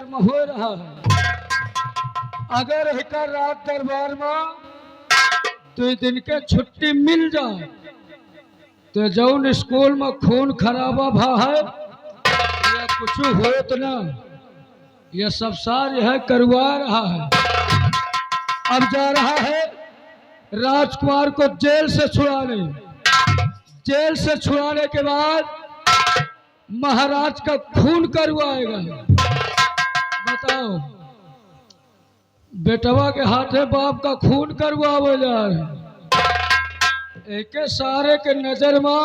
दरबार में हो रहा है। अगर एकर रात दरबार में तो दिन के छुट्टी मिल जाए तो जौन स्कूल में खून खराबा भा है या कुछ हो तो ना, यह सब सार यह करवा रहा है। अब जा रहा है राजकुमार को जेल से छुड़ाने। जेल से छुड़ाने के बाद महाराज का खून करवाएगा। बताओ, बेटवा के हाथे बाप का खून करवावे जा रहे। एक सारे के नजर में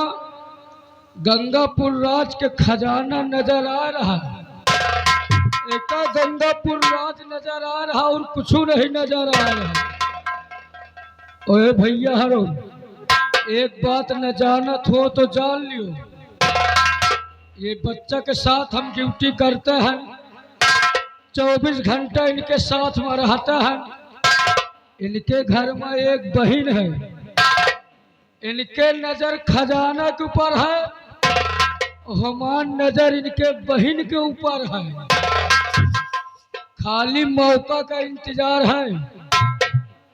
गंगापुर राज के खजाना नजर आ रहा है। एक गंगापुर राज नजर आ रहा और कुछ नहीं नजर आ रहा। ओए भैया हरो, एक बात न जानत हो तो जान लियो, ये बच्चा के साथ हम ड्यूटी करते हैं, 24 घंटा इनके साथ में रहता है। इनके घर में एक बहन है, इनके नजर खजाना के ऊपर है, हमार नजर इनके बहन के ऊपर है। खाली मौका का इंतजार है।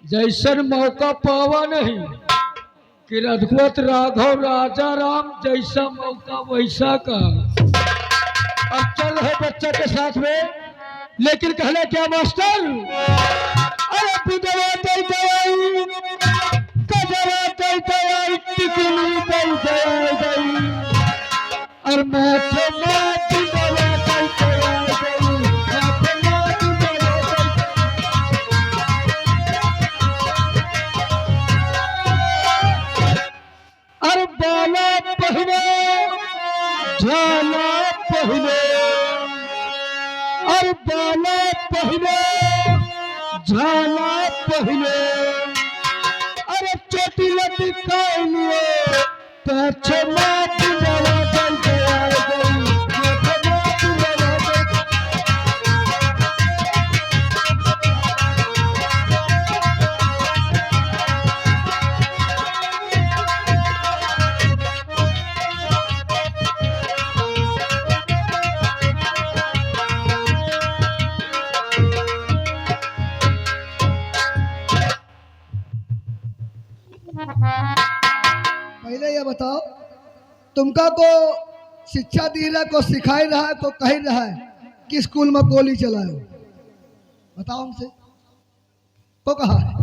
जैसन मौका पावा नहीं कि रघुवत राघव राजा राम जैसा मौका वैसा का। अब चल है बच्चा के साथ में, लेकिन कहले क्या मास्टर, अरे विधवा दई दई कजरा दई दई टिकली दई दई और माथे में विधवा दई दई माथे में विधवा और बाला पहने झाला पहने और बाला पहने झाला पहने अरे चोटी लटकाए लिए पाछे मात जला दल गया गई मात जला पहले ये बताओ, तुमका को शिक्षा दी रहा, को सिखाई रहा है, को कह रहा है कि स्कूल में गोली चलाओ? बताओ हमसे, को कहा है?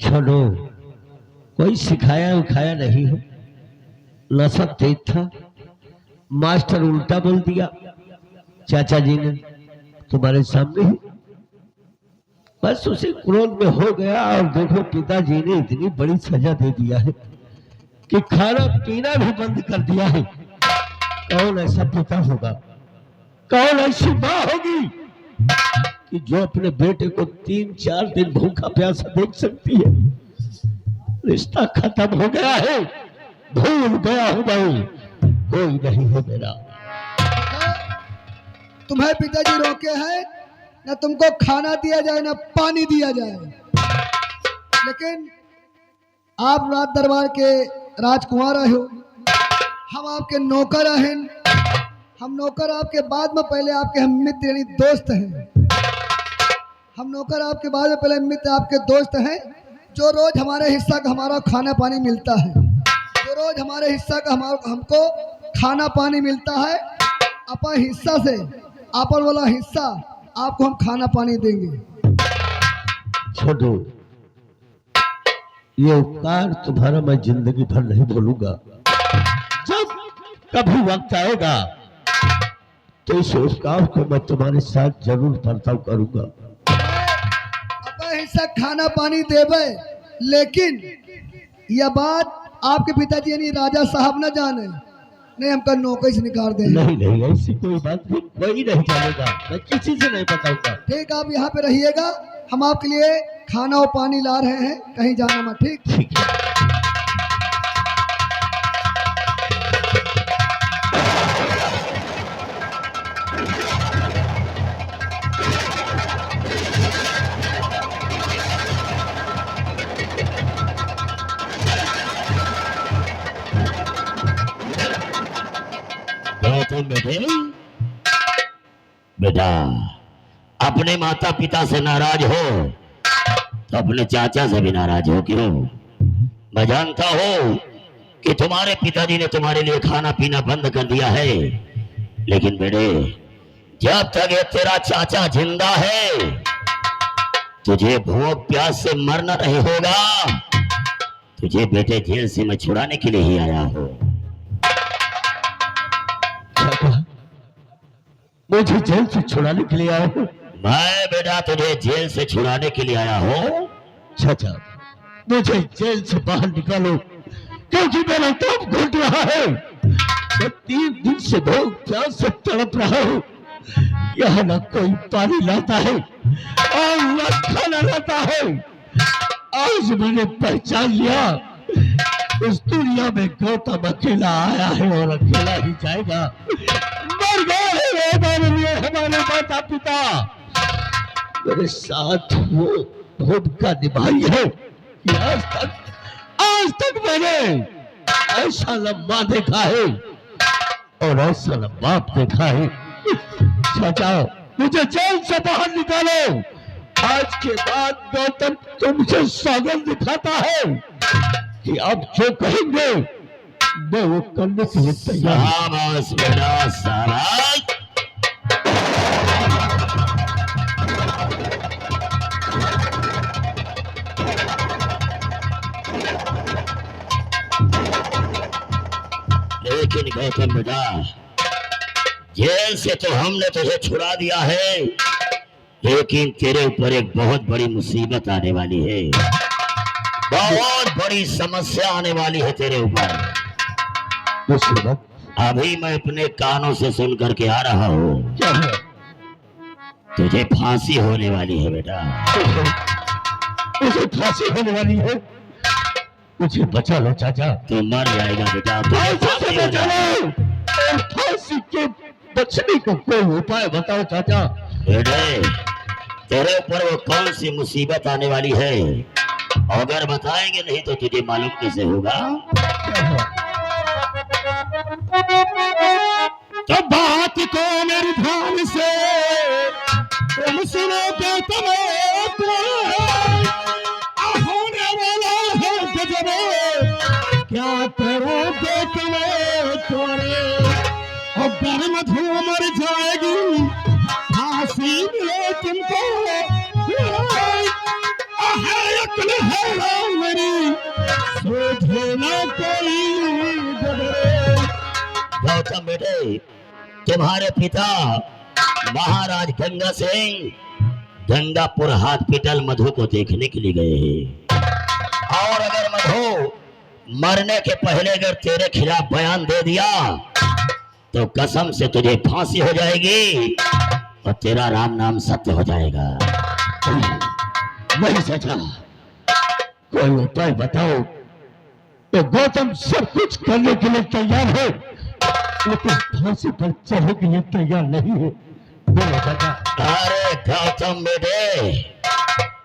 छोड़ो, कोई सिखाया उखाया नहीं है। नशा तेज था, मास्टर उल्टा बोल दिया चाचा जी ने तुम्हारे सामने ही। बस उसे क्रोध में हो गया और देखो पिताजी ने इतनी बड़ी सजा दे दिया है कि खाना पीना भी बंद कर दिया है। कौन ऐसा पिता होगा, कौन ऐसी माँ होगी कि जो अपने बेटे को 3-4 दिन भूखा प्यासा देख सकती है? रिश्ता खत्म हो गया है, भूल गया हूं मैं, कोई नहीं है मेरा। तुम्हें पिताजी रोके हैं ना तुमको खाना दिया जाए ना पानी दिया जाए, लेकिन आप राज दरबार के राजकुमार हो, हम आपके नौकर हैं। हम नौकर आपके बाद में पहले आपके हम मित्र यानी दोस्त हैं। हम नौकर आपके बाद में पहले मित्र आपके दोस्त हैं, जो रोज हमारे हिस्सा का हमारा खाना पानी मिलता है, जो रोज हमारे हिस्सा का हमको खाना पानी मिलता है। अपन हिस्सा से आपन वाला हिस्सा आपको हम खाना पानी देंगे। छोड़ो, ये उपकार तुम्हारा मैं जिंदगी भर नहीं भूलूंगा। जब कभी वक्त आएगा तो इस उपकार को मैं तुम्हारे साथ जरूर बर्ताव करूंगा। अपना हिस्सा खाना पानी देवे, लेकिन यह बात आपके पिताजी यानी राजा साहब न जाने, नहीं हमका नौकरी से निकाल दें। नहीं नहीं, ऐसी कोई बात नहीं, कोई नहीं जानेगा, मैं किसी से नहीं बताऊंगा। ठीक, आप यहाँ पे रहिएगा, हम आपके लिए खाना और पानी ला रहे हैं, कहीं जाना मत। ठीक ठीक है। बेटे, बेटा अपने माता पिता से नाराज हो तो अपने चाचा से भी नाराज हो क्यों? मैं जानता हूं कि तुम्हारे पिताजी ने तुम्हारे लिए खाना पीना बंद कर दिया है, लेकिन बेटे जब तक ये तेरा चाचा जिंदा है तुझे भूख प्यास से मरना नहीं होगा। तुझे बेटे जेल से मैं छुड़ाने के लिए ही आया हूँ। मुझे जेल से छुड़ाने के लिए आया हूँ? मैं बेटा तुझे जेल से छुड़ाने के लिए आया हूँ। चाचा मुझे जेल से बाहर निकालो, क्योंकि मेरा दम घुट रहा है। मैं 3 दिन से भूख प्यास से तड़प रहा हूँ। यहाँ न कोई पानी लाता है और न खाना लाता है। आज मैंने पहचान लिया इस दुनिया में गौतम अकेला आया है और अकेला ही जाएगा। मर गए हमारे माता पिता, मेरे साथ वो भूमिका निभाई है कि आज तक मैंने ऐसा लम्बा देखा है और ऐसा लम्बा देखा है। चाचा मुझे जेल से बाहर निकालो। आज के बाद गौतम तुमसे सौगंध दिखाता है कि अब जो कहेंगे मैं वो करने के लिए तैयार हूं। लेकिन गौतम बेटा जेल से तो हमने तुझे छुड़ा दिया है, लेकिन तेरे ऊपर एक बहुत बड़ी मुसीबत आने वाली है। बहुत बड़ी समस्या आने वाली है तेरे ऊपर। मुसीबत? अभी मैं अपने कानों से सुन करके आ रहा हूँ। क्या है? तुझे फांसी होने वाली है बेटा। मुझे फांसी होने वाली है? मुझे बचा लो चाचा। तू मर जाएगा बेटा। फांसी के बचने को कोई उपाय बताओ चाचा। बेटे तेरे ऊपर वो कौन सी मुसीबत आने वाली है, अगर बताएंगे नहीं तो तुझे मालूम कैसे होगा? तो बात को मेरे ध्यान से तुम सुनो तो होने वाला है गजब, क्या करोगे तुम्हें और गर्म धूम मर जाएगी फांसी मिले तुमको। गौतम बेटे तुम्हारे पिता महाराज गंगा सिंह गंगापुर हॉस्पिटल मधु को देखने के लिए गए हैं, और अगर मधु मरने के पहले अगर तेरे खिलाफ बयान दे दिया तो कसम से तुझे फांसी हो जाएगी और तेरा राम नाम सत्य हो जाएगा। नहीं चाचा कोई उपाय बताओ। तो गौतम सब कुछ करने के लिए तैयार है, लेकिन फांसी पर चढ़ने के लिए तैयार नहीं है। बोलो चाचा। अरे गौतम बेटे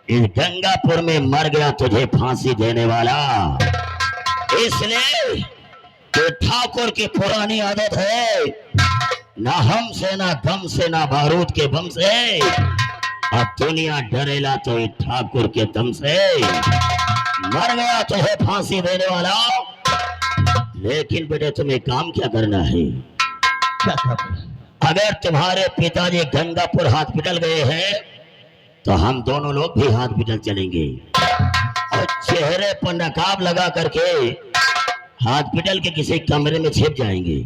इस गंगापुर में मर गया तुझे फांसी देने वाला, इसलिए तो ठाकुर की पुरानी आदत है ना हम से ना गम से ना बारूद के बम से, अब दुनिया डरेला तो ठाकुर के दम से। मर गया तो है फांसी देने वाला, लेकिन बेटे तुम्हें काम क्या करना है? क्या करना? अगर तुम्हारे पिताजी गंगापुर हॉस्पिटल गए हैं तो हम दोनों लोग भी हॉस्पिटल चलेंगे और चेहरे पर नकाब लगा करके हॉस्पिटल के किसी कमरे में छिप जाएंगे।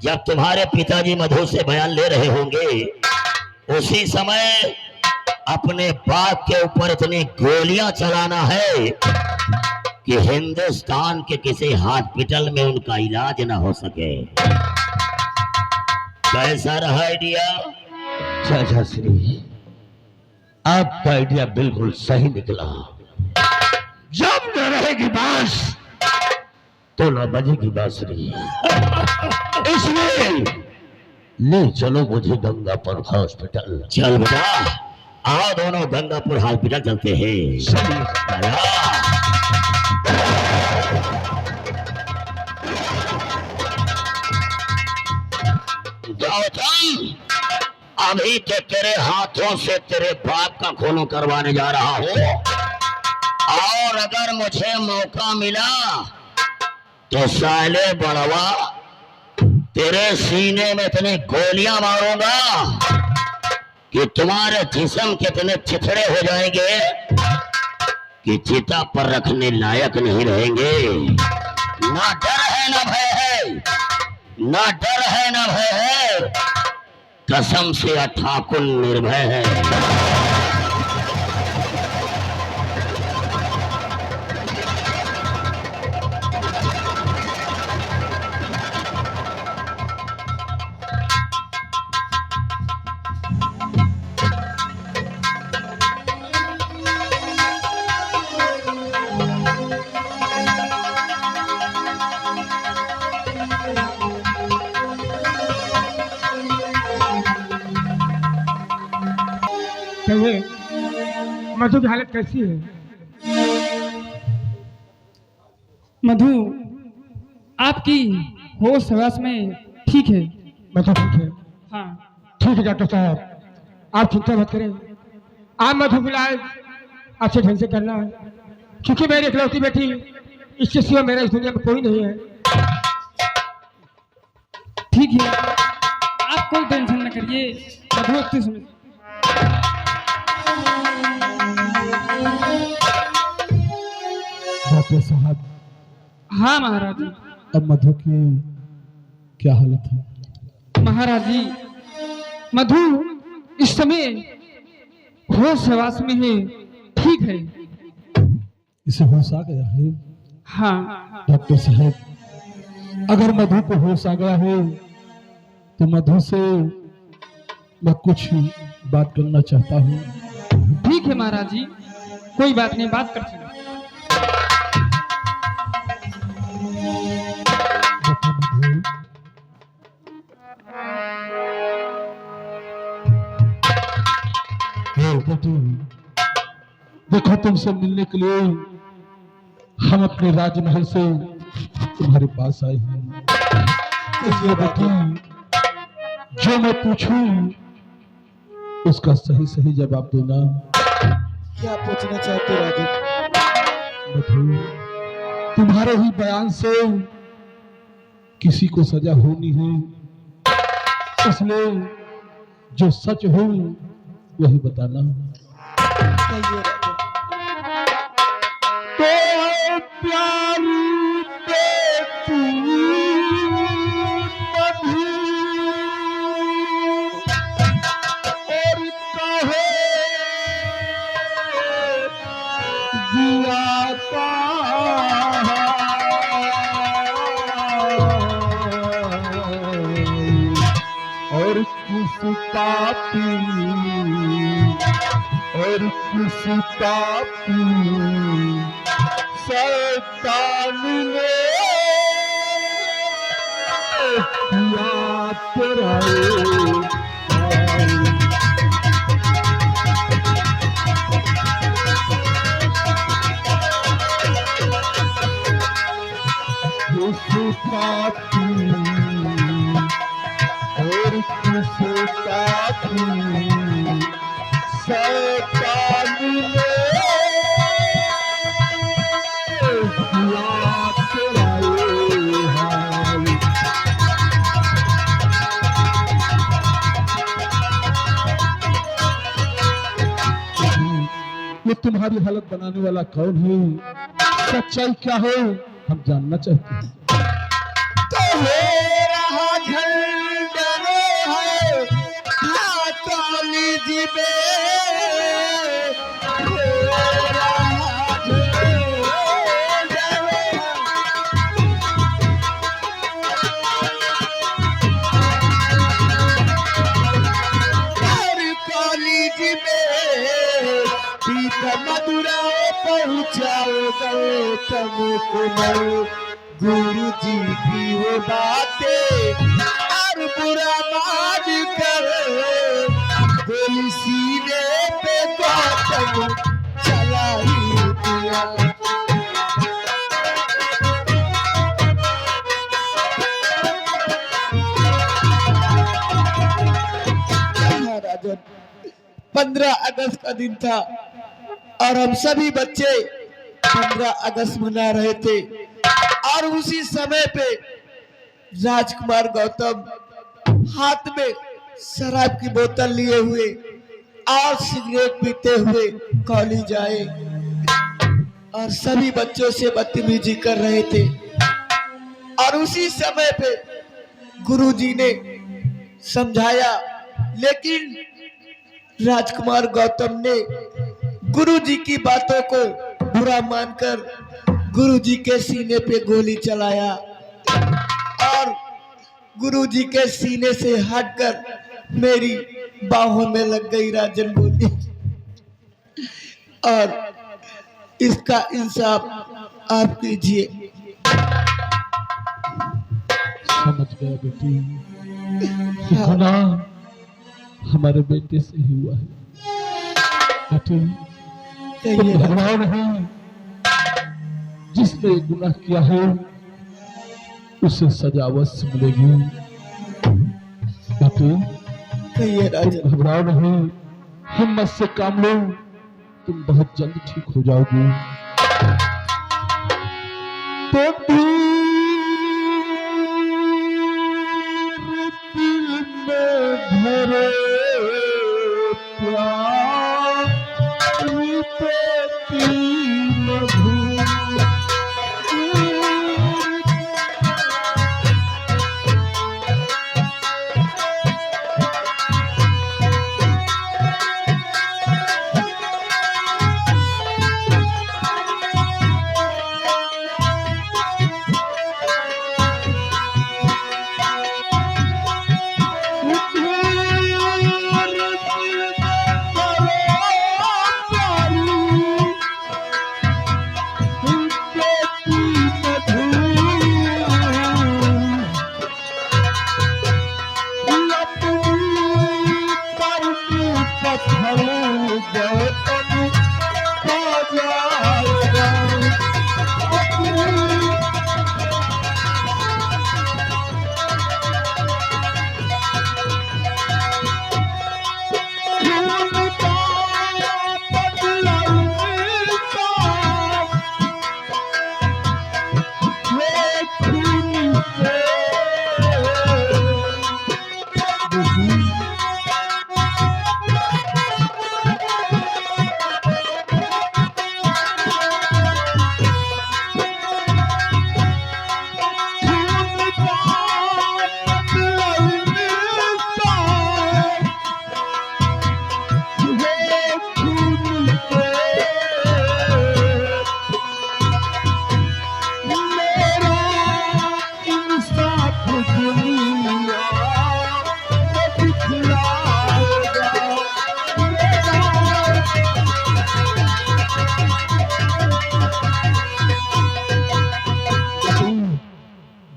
जब तुम्हारे पिताजी मधु से बयान ले रहे होंगे उसी समय अपने बाप के ऊपर इतनी गोलियां चलाना है कि हिंदुस्तान के किसी हॉस्पिटल में उनका इलाज ना हो सके। कैसा रहा आइडिया? चाचा श्री आपका आइडिया बिल्कुल सही निकला। जब न रहेगी बांस तो न बजेगी बांसुरी। इसलिए ले चलो मुझे गंगापुर हॉस्पिटल। चल बेटा आओ दोनों गंगापुर हॉस्पिटल चलते हैं। गौतम, अभी तो तेरे हाथों से तेरे बाप का खून करवाने जा रहा हूँ, और अगर मुझे मौका मिला तो साले बड़वा तेरे सीने में इतनी गोलियां मारूंगा कि तुम्हारे जिस्म कितने चिथड़े हो जाएंगे कि चिता पर रखने लायक नहीं रहेंगे। ना डर है ना भय है, ना डर है ना भय है, कसम से ठाकुर निर्भय है। कहिए मधु की हालत कैसी है? मधु आपकी होश हवास में ठीक है। मधु ठीक है? हाँ ठीक है डॉक्टर साहब, आप चिंता मत करें। आप मधु को इलाज अच्छे ढंग से करना है, क्योंकि मेरी इकलौती बेटी, इससे सिवा मेरा इस दुनिया में कोई नहीं है। ठीक है, आप कोई टेंशन न करिए। मधु अच्छे समय डॉक्टर साहब, हाँ महाराज जी। अब मधु की क्या हालत है? महाराज जी, मधु इस समय होश हवास में है, ठीक है। इसे होश आ गया है? हाँ डॉक्टर साहब, अगर मधु को होश आ गया है तो मधु से मैं कुछ बात करना चाहता हूँ। ठीक है महाराज जी, कोई बात नहीं, बात कर सकते। देखो, तुमसे मिलने के लिए हम अपने राजमहल से तुम्हारे पास आए हैं। इसलिए बेटी, जो मैं पूछूं उसका सही सही जवाब देना। क्या पूछना चाहते हो राजन? मधु, तुम्हारे ही बयान से किसी को सजा होनी है, इसलिए जो सच हो वही बताना। कहिए राजन। तो प्यारी पे तू मधु, और कहे जिया का, और किस पापी, और किस पापी शैतान ने किया तेरा किस पापी, और किस पापी शैतान ने किया तेरा हाल। ये तुम्हारी हालत बनाने वाला कौन है? सच्चाई क्या है हम जानना चाहते हैं। मधुरा पहुँचाओ गौतम कुमार, गुरु जी की वो बातें और बुरा मान कर गोली सीने पे गौतम चला ही दिया। राजन। 15 अगस्त का दिन था और हम सभी बच्चे 15 अगस्त मना रहे थे और उसी समय पे राजकुमार गौतम हाथ में शराब की बोतल लिए हुए और सिगरेट पीते हुए कॉलेज आए और सभी बच्चों से बदतमीजी कर रहे थे। और उसी समय पे गुरुजी ने समझाया, लेकिन राजकुमार गौतम ने गुरुजी की बातों को बुरा मानकर गुरुजी के सीने पे गोली चलाया और गुरुजी के सीने से हटकर मेरी बाहों में लग गई। राजन बोली और इसका इंसाफ आप कीजिए। समझ गया बेटी, गुनाह हमारे बेटे से ही हुआ है। बेटी तुम घबराओ नहीं, जिसने गुनाह किया है उसे सजा अवश्य मिलेगी। बेटी तुम घबराओ नहीं, हिम्मत से काम लो, तुम बहुत जल्द ठीक हो जाओगी। तो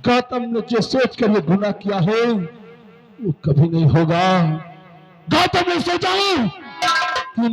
गौतम ने जो सोच कर ये गुनाह किया है वो कभी नहीं होगा। गौतम ने सोचा कि मैं